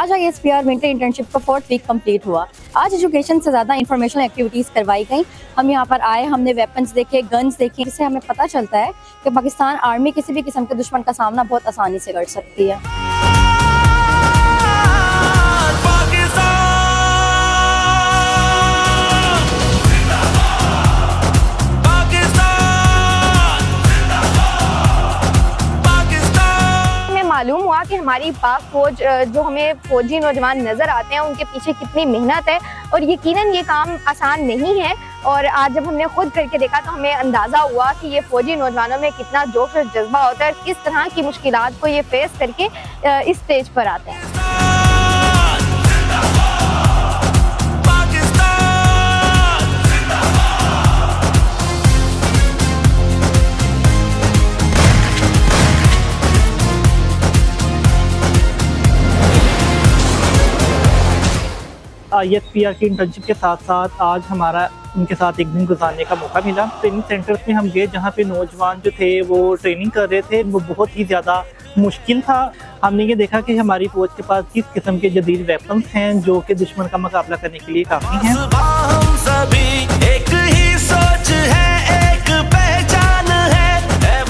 आज ISPR winter internship का 4th week complete हुआ। आज एजुकेशन से ज़्यादा इंफॉर्मेशनल एक्टिविटीज़ करवाई गई। हम यहाँ पर आए, हमने वेपन्स देखे, गन्स देखे। इससे हमें पता चलता है कि पाकिस्तान आर्मी किसी भी किस्म के दुश्मन का सामना बहुत आसानी से कर सकती है। मालूम हुआ कि हमारी पाक फौज जो हमें फौजी नौजवान नज़र आते हैं उनके पीछे कितनी मेहनत है और यकीनन ये काम आसान नहीं है। और आज जब हमने खुद करके देखा तो हमें अंदाज़ा हुआ कि ये फौजी नौजवानों में कितना जोश और जज्बा होता है और किस तरह की मुश्किलात को ये फेस करके इस स्टेज पर आते हैं। ISPR की इंटर्नशिप के साथ साथ आज हमारा उनके साथ एक दिन गुजारने का मौका मिला। ट्रेनिंग सेंटर्स में हम गए जहाँ पे नौजवान जो थे वो ट्रेनिंग कर रहे थे। वो बहुत ही ज़्यादा मुश्किल था। हमने ये देखा कि हमारी फौज के पास किस किस्म के जदीद वेपन्स हैं जो कि दुश्मन का मुकाबला करने के लिए काफ़ी हैं।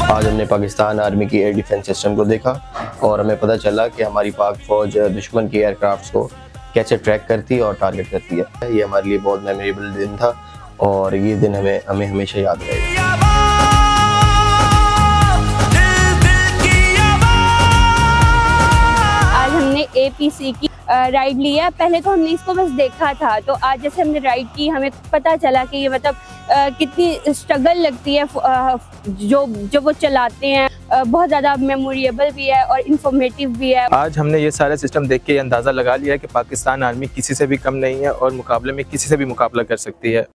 आज हमने पाकिस्तान आर्मी की एयर डिफेंस सिस्टम को देखा और हमें पता चला कि हमारी पाक फौज दुश्मन की एयरक्राफ्ट्स को कैसे ट्रैक करती है और टारगेट करती है। ये हमारे लिए बहुत मेमोरेबल दिन था और ये दिन हमें हमेशा याद रहेगा। आज हमने APC की राइड ली है। पहले तो हमने इसको बस देखा था, तो आज जैसे हमने राइड की हमें पता चला कि ये मतलब कितनी स्ट्रगल लगती है जो वो चलाते हैं। बहुत ज़्यादा मेमोरेबल भी है और इंफॉर्मेटिव भी है। आज हमने ये सारा सिस्टम देख के अंदाज़ा लगा लिया कि पाकिस्तान आर्मी किसी से भी कम नहीं है और मुकाबले में किसी से भी मुकाबला कर सकती है।